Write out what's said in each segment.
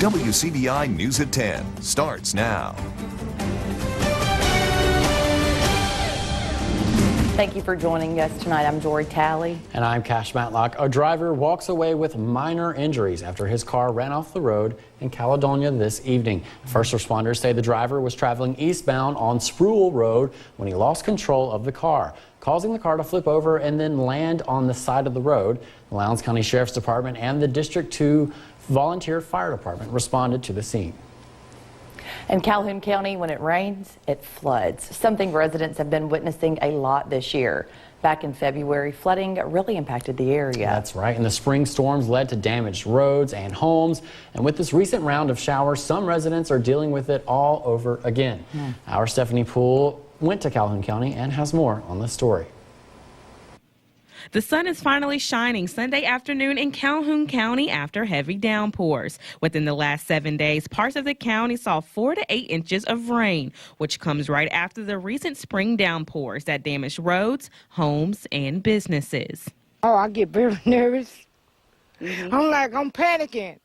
WCBI News at 10 starts now. Thank you for joining us tonight. I'm Jory Talley. And I'm Cash Matlock. A driver walks away with minor injuries after his car ran off the road in Caledonia this evening. First responders say the driver was traveling eastbound on Spruill Road when he lost control of the car, causing the car to flip over and then land on the side of the road. The Lowndes County Sheriff's Department and the District 2 Volunteer Fire Department responded to the scene. In Calhoun County, when it rains, it floods, something residents have been witnessing a lot this year. Back in February, flooding really impacted the area. That's right, and the spring storms led to damaged roads and homes. And with this recent round of showers, some residents are dealing with it all over again. Our Stephanie Poole went to Calhoun County and has more on this story. The sun is finally shining Sunday afternoon in Calhoun County after heavy downpours. Within the last 7 days, parts of the county saw 4 to 8 inches of rain, which comes right after the recent spring downpours that damaged roads, homes, and businesses. Oh, I get very nervous. I'm panicking.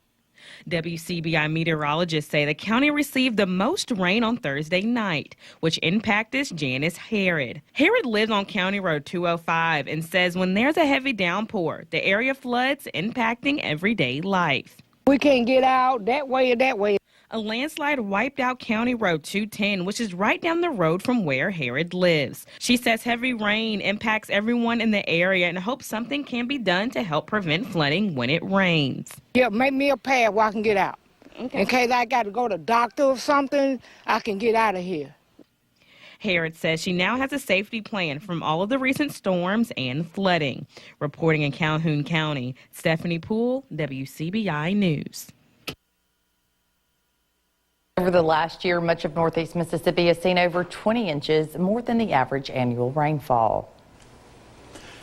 WCBI meteorologists say the county received the most rain on Thursday night, which impacted Janice Harrod. Harrod lives on County Road 205 and says when there's a heavy downpour, the area floods, impacting everyday life. We can't get out that way or that way. A landslide wiped out County Road 210, which is right down the road from where Harrod lives. She says heavy rain impacts everyone in the area and hopes something can be done to help prevent flooding when it rains. Yeah, make me a path where I can get out. Okay. In case I got to go to the doctor or something, I can get out of here. Harrod says she now has a safety plan from all of the recent storms and flooding. Reporting in Calhoun County, Stephanie Poole, WCBI News. Over the last year, much of northeast Mississippi has seen over 20 inches, more than the average annual rainfall.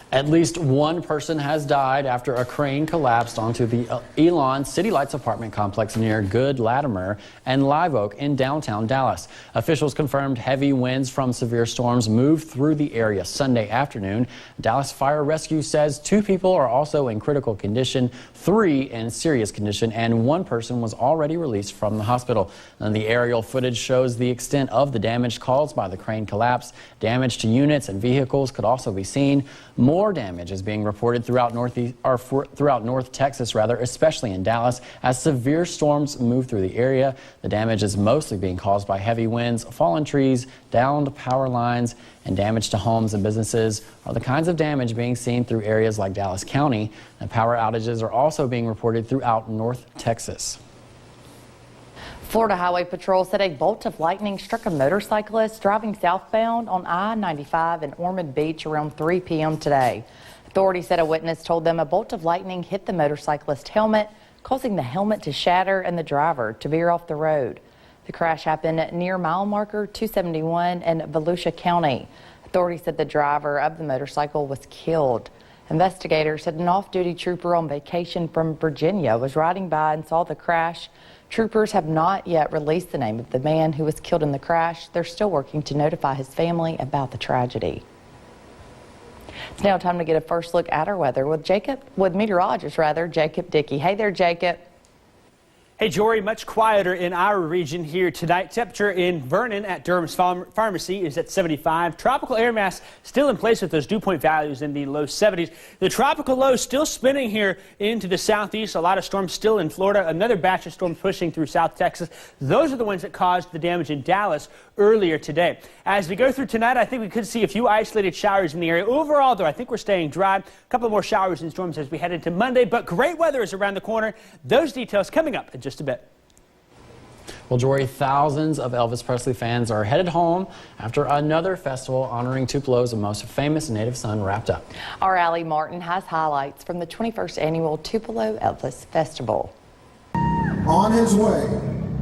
At least one person has died after a crane collapsed onto the Elon City Lights apartment complex near Good, Latimer, and Live Oak in downtown Dallas. Officials confirmed heavy winds from severe storms moved through the area Sunday afternoon. Dallas Fire Rescue says 2 people are also in critical condition, 3 in serious condition, and 1 person was already released from the hospital. And the aerial footage shows the extent of the damage caused by the crane collapse. Damage to units and vehicles could also be seen. More damage is being reported throughout North Texas, especially in Dallas, as severe storms move through the area. The damage is mostly being caused by heavy winds, fallen trees, downed power lines, and damage to homes and businesses are the kinds of damage being seen through areas like Dallas County. And power outages are also being reported throughout North Texas. Florida Highway Patrol said a bolt of lightning struck a motorcyclist driving southbound on I-95 in Ormond Beach around 3 p.m. today. Authorities said a witness told them a bolt of lightning hit the motorcyclist's helmet, causing the helmet to shatter and the driver to veer off the road. The crash happened near mile marker 271 in Volusia County. Authorities said the driver of the motorcycle was killed. Investigators said an off-duty trooper on vacation from Virginia was riding by and saw the crash. Troopers have not yet released the name of the man who was killed in the crash. They're still working to notify his family about the tragedy. It's now time to get a first look at our weather with meteorologist Jacob Dickey. Hey there, Jacob. Hey, Jory, much quieter in our region here tonight. Temperature in Vernon at Durham's Pharmacy is at 75. Tropical air mass still in place with those dew point values in the low 70s. The tropical low still spinning here into the southeast. A lot of storms still in Florida. Another batch of storms pushing through South Texas. Those are the ones that caused the damage in Dallas earlier today. As we go through tonight, I think we could see a few isolated showers in the area. Overall, though, I think we're staying dry. A couple more showers and storms as we head into Monday, but great weather is around the corner. Those details coming up in just a bit. Well, Jory, thousands of Elvis Presley fans are headed home after another festival honoring Tupelo's most famous native son wrapped up. Our Allie Martin has highlights from the 21st annual Tupelo Elvis Festival. On his way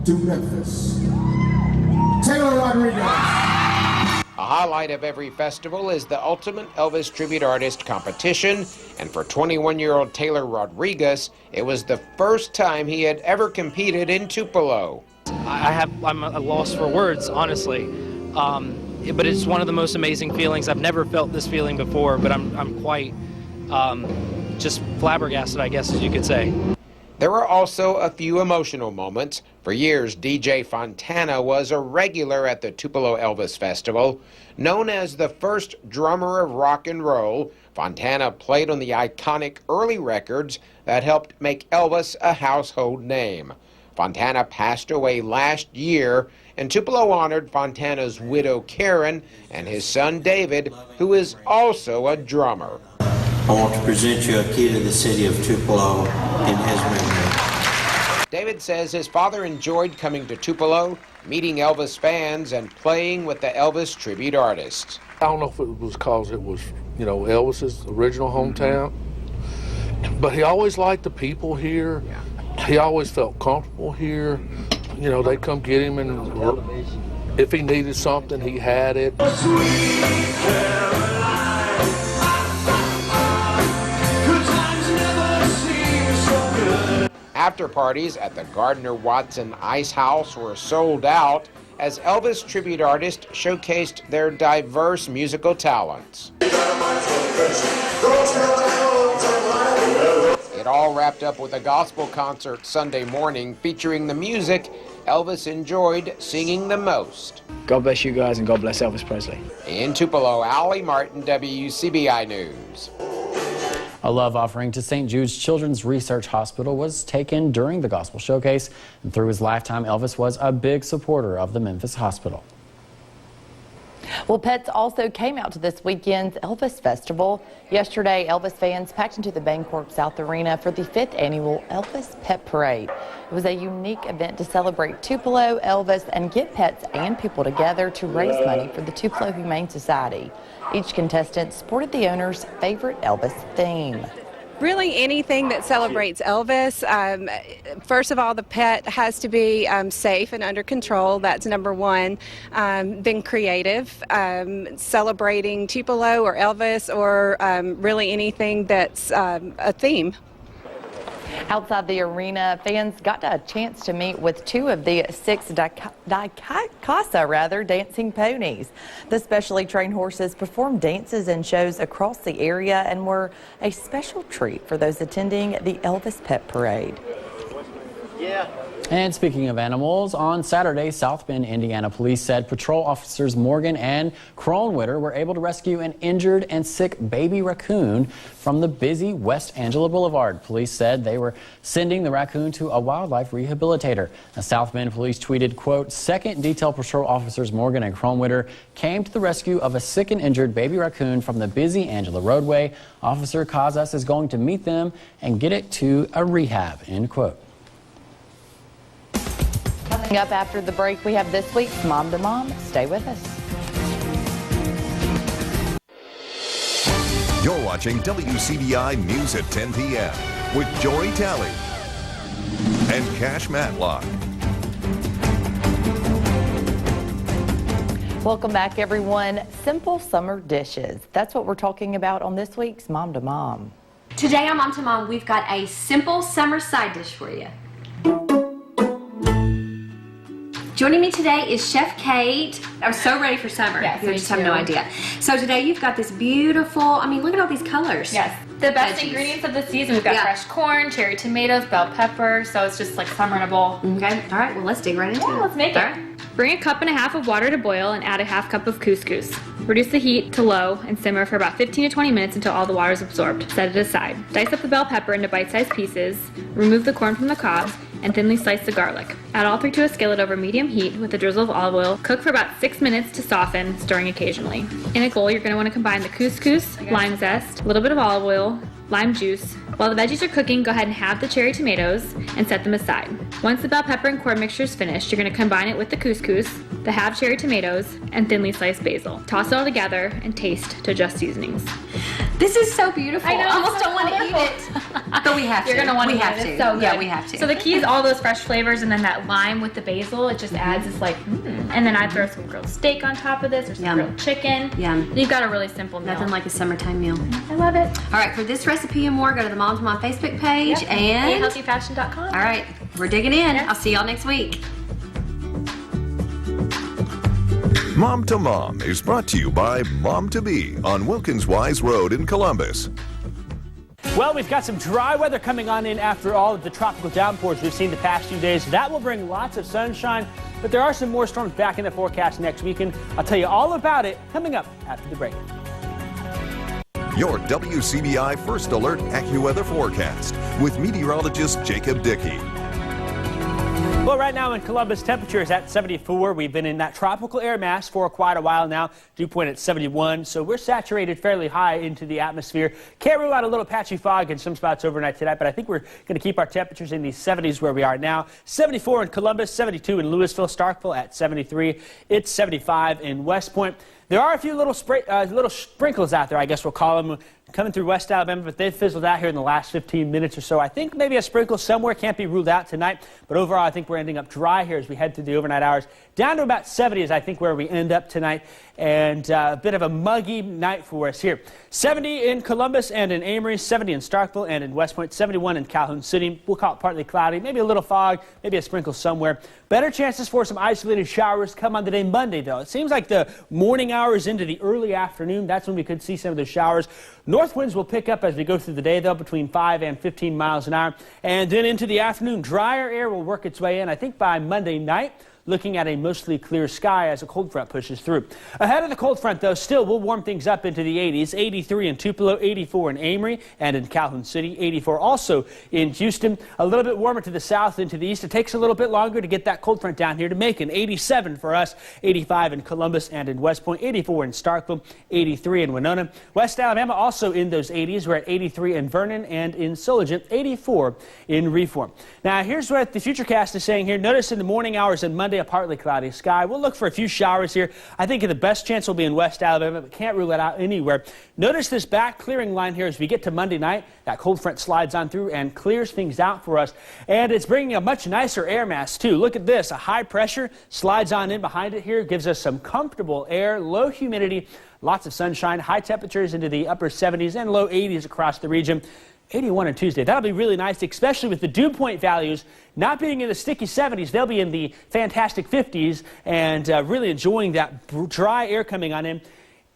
to Memphis, Taylor Rodriguez. A highlight of every festival is the Ultimate Elvis Tribute Artist Competition, and for 21-year-old Taylor Rodriguez, it was the first time he had ever competed in Tupelo. I'm at a loss for words, honestly, but it's one of the most amazing feelings. I've never felt this feeling before, but I'm quite just flabbergasted, I guess, as you could say. There were also a few emotional moments. For years, DJ Fontana was a regular at the Tupelo Elvis Festival. Known as the first drummer of rock and roll, Fontana played on the iconic early records that helped make Elvis a household name. Fontana passed away last year, and Tupelo honored Fontana's widow Karen and his son David, who is also a drummer. I want to present you a key to the city of Tupelo in his memory. David says his father enjoyed coming to Tupelo, meeting Elvis fans, and playing with the Elvis tribute artists. I don't know if it was because it was, Elvis's original hometown, but he always liked the people here. He always felt comfortable here. They'd come get him, and if he needed something, he had it. After parties at the Gardner-Watson Ice House were sold out as Elvis tribute artists showcased their diverse musical talents. It all wrapped up with a gospel concert Sunday morning featuring the music Elvis enjoyed singing the most. God bless you guys, and God bless Elvis Presley. In Tupelo, Allie Martin, WCBI News. A love offering to St. Jude's Children's Research Hospital was taken during the Gospel Showcase, and through his lifetime, Elvis was a big supporter of the Memphis Hospital. Well, pets also came out to this weekend's Elvis Festival. Yesterday, Elvis fans packed into the Bancorp South Arena for the 5th annual Elvis Pet Parade. It was a unique event to celebrate Tupelo, Elvis, and get pets and people together to raise money for the Tupelo Humane Society. Each contestant sported the owner's favorite Elvis theme. Really anything that celebrates Elvis. First of all, the pet has to be safe and under control. That's number one. Then creative, celebrating Tupelo or Elvis or really anything that's a theme. Outside the arena, fans got a chance to meet with 2 of the 6 Casa dancing ponies. The specially trained horses performed dances and shows across the area and were a special treat for those attending the Elvis Pet Parade. And speaking of animals, on Saturday, South Bend, Indiana police said patrol officers Morgan and Kronwitter were able to rescue an injured and sick baby raccoon from the busy West Angela Boulevard. Police said they were sending the raccoon to a wildlife rehabilitator. The South Bend police tweeted, quote, "Second Detail Patrol officers Morgan and Kronwitter came to the rescue of a sick and injured baby raccoon from the busy Angela roadway. Officer Casas is going to meet them and get it to a rehab," end quote. Coming up after the break, we have this week's Mom to Mom. Stay with us. You're watching WCBI News at 10 p.m. with Jory Talley and Cash Matlock. Welcome back, everyone. Simple summer dishes. That's what we're talking about on this week's Mom to Mom. Today on Mom to Mom, we've got a simple summer side dish for you. Joining me today is Chef Kate. I'm so ready for summer. Yes, you just have no idea. So today you've got this beautiful, look at all these colors. Yes, the best veggies. ingredients of the season. We've got fresh corn, cherry tomatoes, bell pepper, so it's just like summer in a bowl. Okay, all right, well let's dig right into it. Let's make it. All right. Bring a cup and a half of water to boil and add a half cup of couscous. Reduce the heat to low and simmer for about 15 to 20 minutes until all the water is absorbed. Set it aside. Dice up the bell pepper into bite-sized pieces, remove the corn from the cob, and thinly slice the garlic. Add all 3 to a skillet over medium heat with a drizzle of olive oil. Cook for about 6 minutes to soften, stirring occasionally. In a bowl, you're going to want to combine the couscous, lime zest, a little bit of olive oil, lime juice. While the veggies are cooking, go ahead and halve the cherry tomatoes and set them aside. Once the bell pepper and corn mixture is finished, you're going to combine it with the couscous, the halved cherry tomatoes, and thinly sliced basil. Toss it all together and taste to adjust seasonings. This is so beautiful. I know, I almost it's so don't want to eat it. But we have to. You're going to want to We eat have it. to. It's so good. Yeah, we have to. So the key is all those fresh flavors and then that lime with the basil. It just adds this And then I throw some grilled steak on top of this or some grilled chicken. Yum. You've got a really simple meal. Nothing like a summertime meal. I love it. All right, for this recipe and more, go to the Mom to Mom Facebook page and healthyfashion.com. All right, we're digging in. I'll see y'all next week. Mom to Mom is brought to you by Mom to Be on Wilkins Wise Road in Columbus. Well, we've got some dry weather coming on in after all of the tropical downpours we've seen the past few days. That will bring lots of sunshine, but there are some more storms back in the forecast next weekend. I'll tell you all about it coming up after the break. Your WCBI First Alert AccuWeather forecast with meteorologist Jacob Dickey. Well, right now in Columbus, temperature is at 74. We've been in that tropical air mass for quite a while now. Dew point at 71, so we're saturated fairly high into the atmosphere. Can't rule out a little patchy fog in some spots overnight tonight, but I think we're going to keep our temperatures in the 70s where we are now. 74 in Columbus, 72 in Louisville, Starkville at 73. It's 75 in West Point. There are a few little sprinkles out there, I guess we'll call them, coming through West Alabama, but they've fizzled out here in the last 15 minutes or so. I think maybe a sprinkle somewhere can't be ruled out tonight, but overall I think we're ending up dry here as we head through the overnight hours. Down to about 70 is I think where we end up tonight, and a bit of a muggy night for us here. 70 in Columbus and in Amory, 70 in Starkville and in West Point, 71 in Calhoun City. We'll call it partly cloudy, maybe a little fog, maybe a sprinkle somewhere. Better chances for some isolated showers come on the day Monday, though. It seems like the morning hours into the early afternoon, that's when we could see some of the showers. North winds will pick up as we go through the day, though, between 5 and 15 miles an hour. And then into the afternoon, drier air will work its way in, I think, by Monday night. Looking at a mostly clear sky as a cold front pushes through. Ahead of the cold front, though, still we'll warm things up into the 80s. 83 in Tupelo, 84 in Amory and in Calhoun City, 84 also in Houston. A little bit warmer to the south and to the east. It takes a little bit longer to get that cold front down here to Macon. 87 for us, 85 in Columbus and in West Point, 84 in Starkville, 83 in Winona. West Alabama also in those 80s. We're at 83 in Vernon and in Sologent, 84 in Reform. Now, here's what the Futurecast is saying here. Notice in the morning hours on Monday, a partly cloudy sky. We'll look for a few showers here. I think the best chance will be in West Alabama, but can't rule it out anywhere. Notice this back clearing line here as we get to Monday night. That cold front slides on through and clears things out for us. And it's bringing a much nicer air mass, too. Look at this. A high pressure slides on in behind it here. Gives us some comfortable air, low humidity, lots of sunshine, high temperatures into the upper 70s and low 80s across the region. 81 on Tuesday. That'll be really nice, especially with the dew point values not being in the sticky 70s. They'll be in the fantastic 50s and really enjoying that dry air coming on in.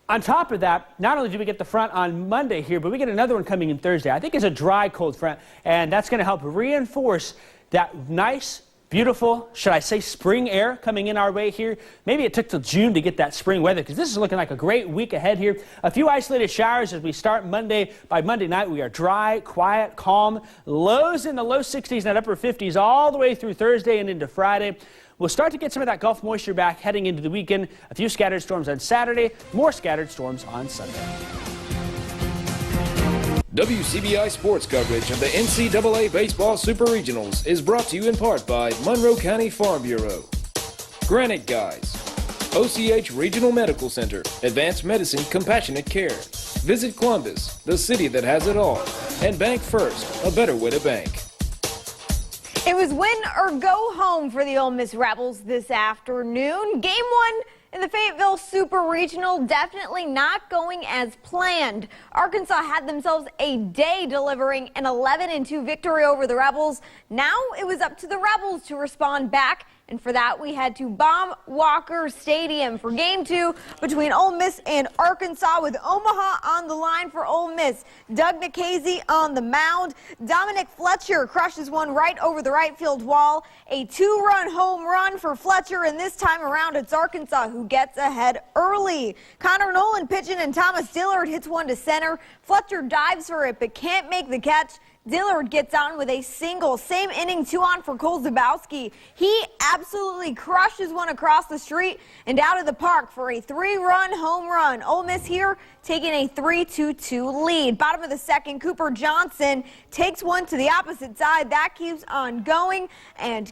On top of that, not only do we get the front on Monday here, but we get another one coming in Thursday. I think it's a dry cold front, and that's going to help reinforce that nice, beautiful, should I say spring air coming in our way here. Maybe it took till June to get that spring weather because this is looking like a great week ahead here. A few isolated showers as we start Monday. By Monday night, we are dry, quiet, calm. Lows in the low 60s and upper 50s all the way through Thursday and into Friday. We'll start to get some of that Gulf moisture back heading into the weekend. A few scattered storms on Saturday, more scattered storms on Sunday. WCBI sports coverage of the NCAA Baseball Super Regionals is brought to you in part by Monroe County Farm Bureau, Granite Guys, OCH Regional Medical Center, Advanced Medicine Compassionate Care, Visit Columbus, the city that has it all, and Bank First, a better way to bank. It was win or go home for the Ole Miss Rebels this afternoon. Game 1 in the Fayetteville Super Regional, definitely not going as planned. Arkansas had themselves a day delivering an 11-2 victory over the Rebels. Now it was up to the Rebels to respond back, and for that we had to bomb Walker Stadium for Game 2 between Ole Miss and Arkansas, with Omaha on the line for Ole Miss. Doug Nikhazy on the mound. Dominic Fletcher crushes one right over the right field wall. A 2-run home run for Fletcher, and this time around it's Arkansas who gets ahead early. Connor Nolan pitching and Thomas Dillard hits one to center. Fletcher dives for it but can't make the catch. Dillard gets on with a single. Same inning, 2 on for Cole Zabowski. He absolutely crushes one across the street and out of the park for a 3-run home run. Ole Miss here taking a 3-2 lead. Bottom of the second, Cooper Johnson takes one to the opposite side. That keeps on going, and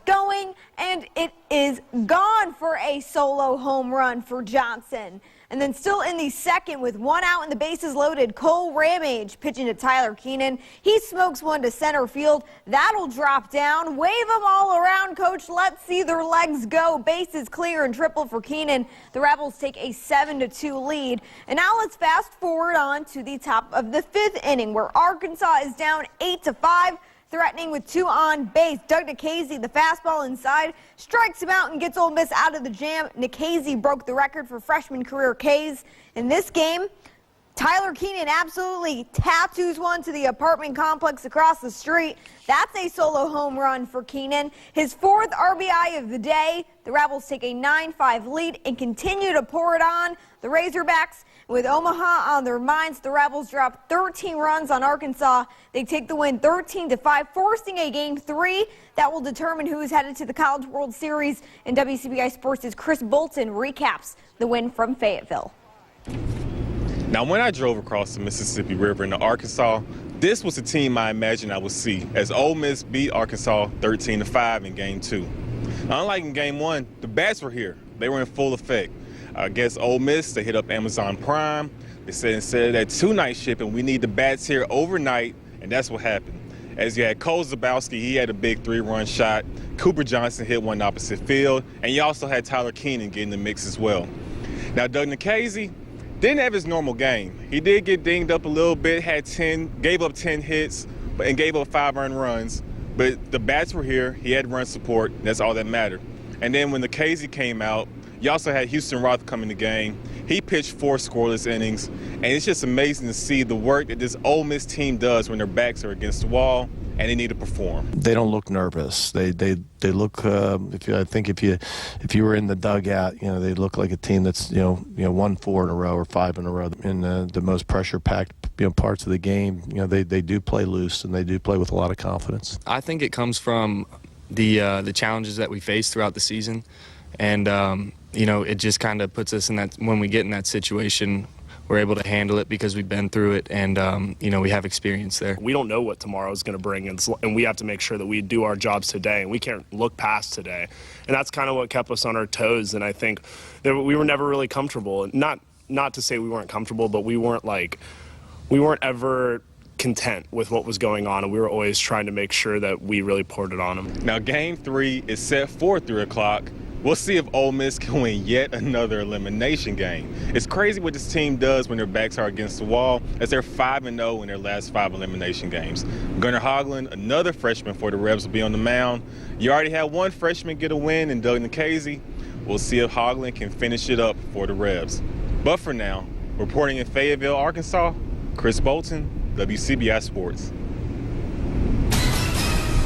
it is gone for a solo home run for Johnson. And then still in the second with 1 out and the bases loaded, Cole Ramage pitching to Tyler Keenan. He smokes one to center field. That'll drop down. Wave them all around, coach. Let's see their legs go. Bases clear and triple for Keenan. The Rebels take a 7-2 lead. And now let's fast forward on to the top of the 5th inning, where Arkansas is down 8-5. Threatening with 2 on base. Doug Nikhazy, the fastball inside, strikes him out and gets Ole Miss out of the jam. Nikhazy broke the record for freshman career Ks in this game. Tyler Keenan absolutely tattoos one to the apartment complex across the street. That's a solo home run for Keenan. His 4th RBI of the day. The Rebels take a 9-5 lead and continue to pour it on. The Razorbacks, with Omaha on their minds, the Rebels drop 13 runs on Arkansas. They take the win 13-5, forcing a Game 3 that will determine who is headed to the College World Series. And WCBI Sports' Chris Bolton recaps the win from Fayetteville. Now, when I drove across the Mississippi River into Arkansas, this was the team I imagined I would see as Ole Miss beat Arkansas 13-5 in Game 2. Unlike in Game 1, the bats were here. They were in full effect. Against Ole Miss, they hit up Amazon Prime. They said instead of that 2-night shipping, we need the bats here overnight, and that's what happened. As you had Cole Zabowski, he had a big 3-run shot. Cooper Johnson hit one opposite field, and you also had Tyler Keenan getting the mix as well. Now, Doug Nikhazy didn't have his normal game. He did get dinged up a little bit, gave up 10 hits, and gave up 5 earned runs. But the bats were here. He had run support. And that's all that mattered. And then when Nikhazy came out, you also had Houston Roth come in the game. He pitched 4 scoreless innings. And it's just amazing to see the work that this Ole Miss team does when their backs are against the wall and they need to perform. They don't look nervous. They look. If you were in the dugout, they look like a team that's won 4 in a row or 5 in a row. In the most pressure-packed parts of the game, they do play loose and they do play with a lot of confidence. I think it comes from the challenges that we face throughout the season, and it just kind of puts us in that, when we get in that situation, we're able to handle it because we've been through it, and we have experience there. We don't know what tomorrow is going to bring, and we have to make sure that we do our jobs today, and we can't look past today. And that's kind of what kept us on our toes, and I think that we were never really comfortable. Not to say we weren't comfortable, but we weren't ever content with what was going on, and we were always trying to make sure that we really poured it on them. Now, Game 3 is set for 3 o'clock. We'll see if Ole Miss can win yet another elimination game. It's crazy what this team does when their backs are against the wall, as they're 5-0 in their last 5 elimination games. Gunnar Hoglund, another freshman for the Rebs, will be on the mound. You already had one freshman get a win in Doug Nikhazy. We'll see if Hoglund can finish it up for the Rebs. But for now, reporting in Fayetteville, Arkansas, Chris Bolton, WCBI Sports.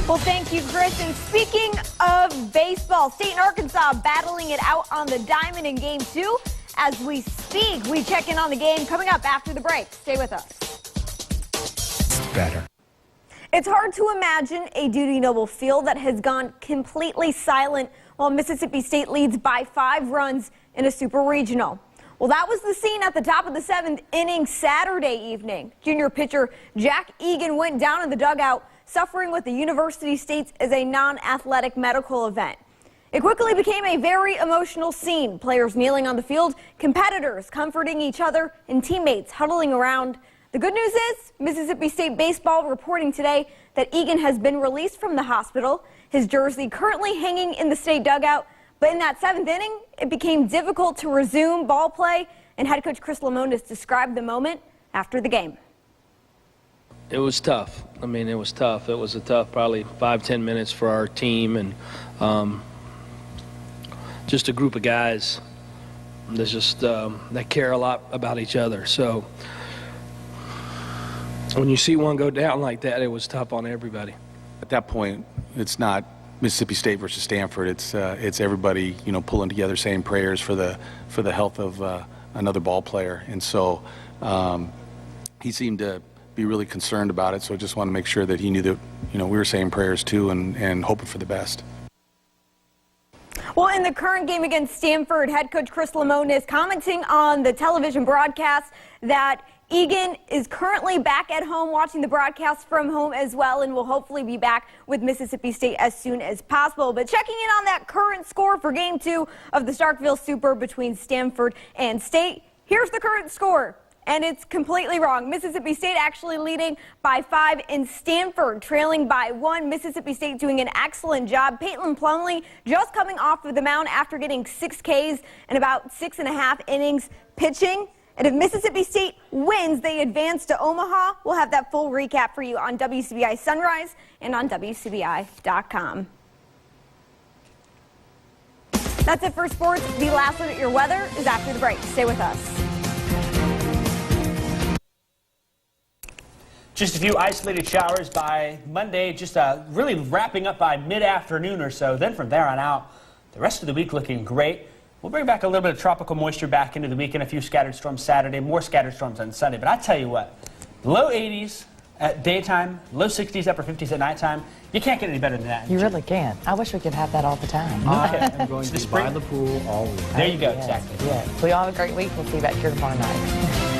Well, thank you, Chris. And speaking of baseball, State and Arkansas battling it out on the diamond in Game 2. As we speak, we check in on the game coming up after the break. Stay with us. Better. It's hard to imagine a Dudy Noble field that has gone completely silent while Mississippi State leads by 5 runs in a super regional. Well, that was the scene at the top of the 7th inning Saturday evening. Junior pitcher Jack Egan went down in the dugout, suffering with the University States as a non-athletic medical event. It quickly became a very emotional scene. Players kneeling on the field, competitors comforting each other, and teammates huddling around. The good news is Mississippi State baseball reporting today that Egan has been released from the hospital. His jersey currently hanging in the state dugout. But in that 7th inning, it became difficult to resume ball play, and head coach Chris Lamonis described the moment after the game. It was tough. I mean, it was tough. It was a tough probably 5-10 minutes for our team, and just a group of guys that's just that care a lot about each other. So when you see one go down like that, it was tough on everybody. At that point, it's not Mississippi State versus Stanford. It's everybody, pulling together, saying prayers for the health of another ball player. And so he seemed to be really concerned about it. So I just want to make sure that he knew that, we were saying prayers too and hoping for the best. Well, in the current game against Stanford, head coach Chris Lamonis commenting on the television broadcast that Egan is currently back at home watching the broadcast from home as well, and will hopefully be back with Mississippi State as soon as possible. But checking in on that current score for Game 2 of the Starkville Super between Stanford and State, here's the current score. And it's completely wrong. Mississippi State actually leading by 5 and Stanford trailing by 1. Mississippi State doing an excellent job. Peyton Plumlee just coming off of the mound after getting 6 Ks and about 6.5 innings pitching. And if Mississippi State wins, they advance to Omaha. We'll have that full recap for you on WCBI Sunrise and on WCBI.com. That's it for sports. The last look at your weather is after the break. Stay with us. Just a few isolated showers by Monday, just really wrapping up by mid-afternoon or so. Then from there on out, the rest of the week looking great. We'll bring back a little bit of tropical moisture back into the weekend, a few scattered storms Saturday, more scattered storms on Sunday. But I tell you what, low 80s at daytime, low 60s, upper 50s at nighttime. You can't get any better than that. You really can't. I wish we could have that all the time. I am going to be by the pool all week. There you go, exactly. Yeah. We all have a great week. We'll see you back here tomorrow night.